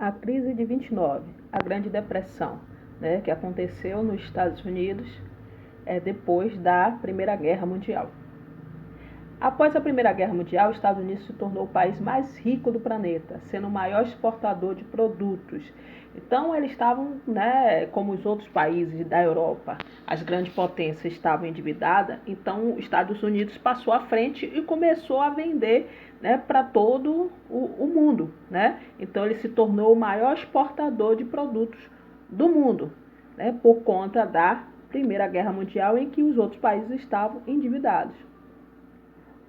A crise de 29, a Grande Depressão, né, que aconteceu nos Estados Unidos depois da Primeira Guerra Mundial. Após a Primeira Guerra Mundial, os Estados Unidos se tornou o país mais rico do planeta, sendo o maior exportador de produtos. Então, eles estavam, como os outros países da Europa, as grandes potências estavam endividadas, então os Estados Unidos passou à frente e começou a vender para todo o mundo. Então, ele se tornou o maior exportador de produtos do mundo, por conta da Primeira Guerra Mundial, em que os outros países estavam endividados.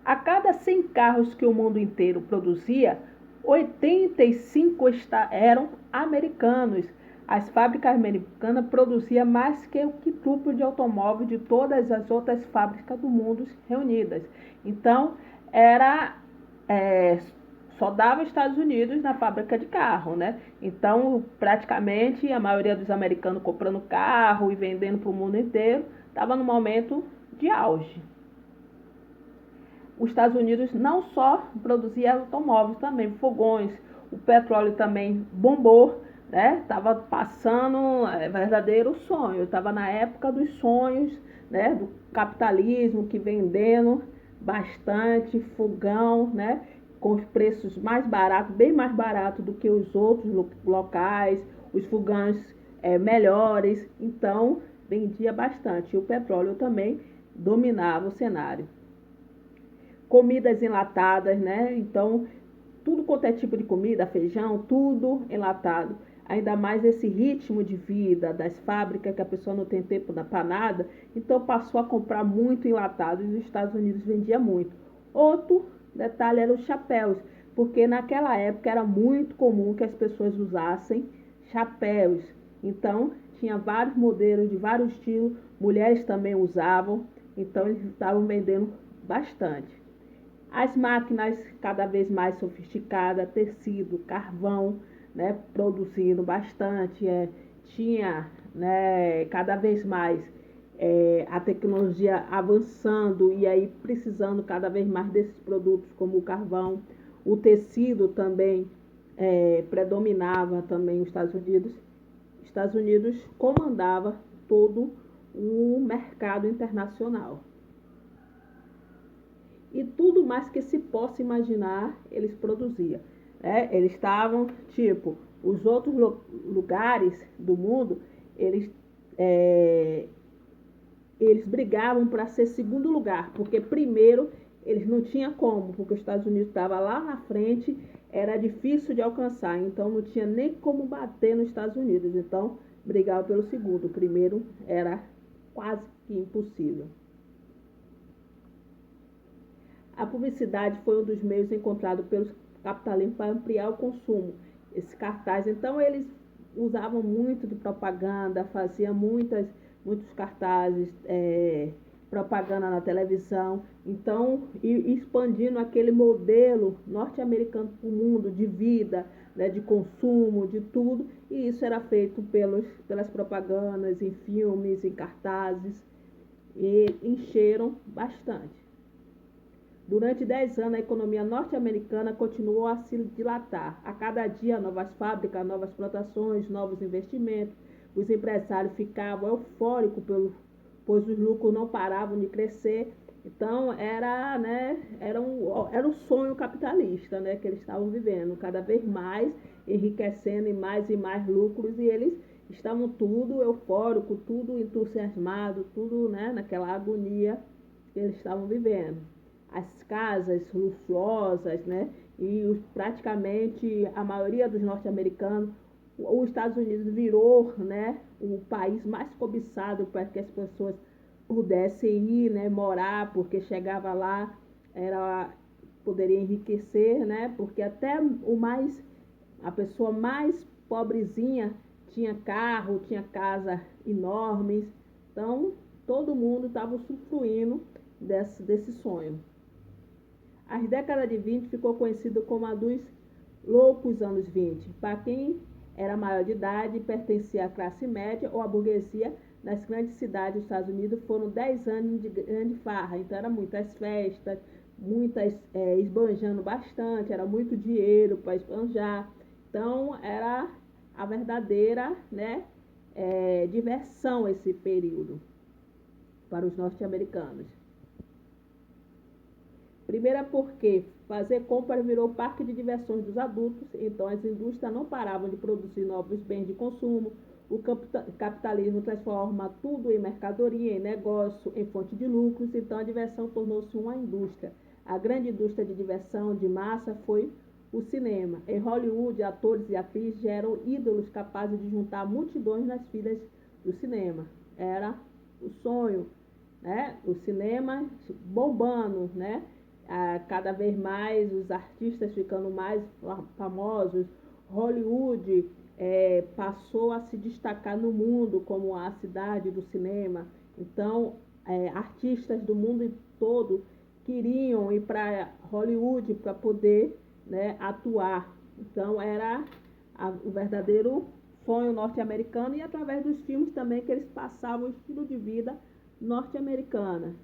A cada 100 carros que o mundo inteiro produzia, 85 eram americanos. As fábricas americanas produziam mais que o triplo de automóveis de todas as outras fábricas do mundo reunidas. Então, só dava os Estados Unidos na fábrica de carro, Então, praticamente, a maioria dos americanos comprando carro e vendendo para o mundo inteiro, estava no momento de auge. Os Estados Unidos não só produzia automóveis, também fogões, o petróleo também bombou, Estava passando verdadeiro sonho, estava na época dos sonhos, do capitalismo, que vendendo bastante fogão, com os preços mais baratos, bem mais baratos do que os outros locais, os fogões melhores, então vendia bastante. E o petróleo também dominava o cenário. Comidas enlatadas, Então, tudo quanto é tipo de comida, feijão, tudo enlatado. Ainda mais esse ritmo de vida das fábricas, que a pessoa não tem tempo para nada, então passou a comprar muito enlatado e os Estados Unidos vendia muito. Outro detalhe era os chapéus, porque naquela época era muito comum que as pessoas usassem chapéus. Então, tinha vários modelos de vários estilos, mulheres também usavam, então eles estavam vendendo bastante. As máquinas cada vez mais sofisticadas, tecido, carvão, produzindo bastante, tinha cada vez mais a tecnologia avançando e aí precisando cada vez mais desses produtos como o carvão. O tecido também predominava também os Estados Unidos. Os Estados Unidos comandava todo o mercado internacional. E tudo mais que se possa imaginar, eles produziam. Eles estavam, os outros lugares do mundo, eles brigavam para ser segundo lugar, porque primeiro eles não tinham como, porque os Estados Unidos estava lá na frente, era difícil de alcançar, então não tinha nem como bater nos Estados Unidos, então brigava pelo segundo, o primeiro era quase que impossível. A publicidade foi um dos meios encontrados pelos capitalistas para ampliar o consumo. Esse cartaz, então, eles usavam muito de propaganda, faziam muitos cartazes, propaganda na televisão, então, e expandindo aquele modelo norte-americano para o mundo de vida, de consumo, de tudo, e isso era feito pelas propagandas, em filmes, em cartazes, e encheram bastante. Durante 10 anos, a economia norte-americana continuou a se dilatar. A cada dia, novas fábricas, novas plantações, novos investimentos. Os empresários ficavam eufóricos, pois os lucros não paravam de crescer. Então, era um sonho capitalista, que eles estavam vivendo. Cada vez mais enriquecendo e mais lucros. E eles estavam tudo eufórico, tudo entusiasmado, tudo naquela agonia que eles estavam vivendo. As casas luxuosas, e praticamente a maioria dos norte-americanos, os Estados Unidos virou, o país mais cobiçado para que as pessoas pudessem ir, morar, porque chegava lá, poderia enriquecer, porque até a pessoa mais pobrezinha tinha carro, tinha casa enormes, então todo mundo estava usufruindo desse sonho. As décadas de 20 ficou conhecido como a dos loucos anos 20, para quem era maior de idade e pertencia à classe média ou à burguesia. Nas grandes cidades dos Estados Unidos foram 10 anos de grande farra, então eram muitas festas, muitas esbanjando bastante, era muito dinheiro para esbanjar, Então, era a verdadeira, né, diversão esse período para os norte-americanos. Primeiro é porque fazer compras virou parque de diversões dos adultos, então as indústrias não paravam de produzir novos bens de consumo, o capitalismo transforma tudo em mercadoria, em negócio, em fonte de lucros, então a diversão tornou-se uma indústria. A grande indústria de diversão de massa foi o cinema. Em Hollywood, atores e atrizes eram ídolos capazes de juntar multidões nas filas do cinema. Era o sonho, né? O cinema bombando, né? Cada vez mais os artistas ficando mais famosos. Hollywood passou a se destacar no mundo como a cidade do cinema. Então, artistas do mundo todo queriam ir para Hollywood para poder, né, atuar. Então, era o verdadeiro sonho norte-americano e através dos filmes também que eles passavam o estilo de vida norte-americana.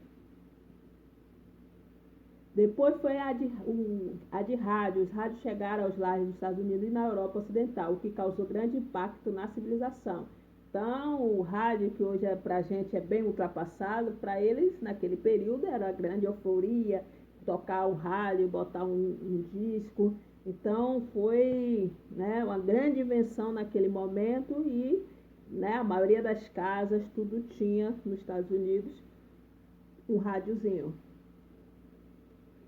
Depois foi a de rádio. Os rádios chegaram aos lares dos Estados Unidos e na Europa Ocidental, o que causou grande impacto na civilização. Então, o rádio, que hoje para a gente é bem ultrapassado, para eles, naquele período, era grande euforia, tocar um rádio, botar um disco. Então, foi, né, uma grande invenção naquele momento e, né, a maioria das casas, tudo tinha nos Estados Unidos um rádiozinho.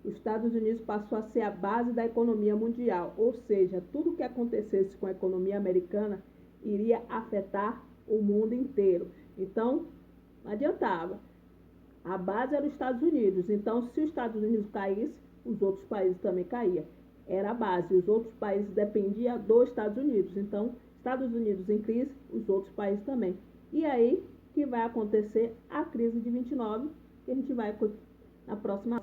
Os Estados Unidos passou a ser a base da economia mundial, ou seja, tudo que acontecesse com a economia americana iria afetar o mundo inteiro. Então, não adiantava. A base era os Estados Unidos. Então, se os Estados Unidos caísse, os outros países também caíam. Era a base. Os outros países dependiam dos Estados Unidos. Então, Estados Unidos em crise, os outros países também. E aí que vai acontecer a crise de 29, que a gente vai na próxima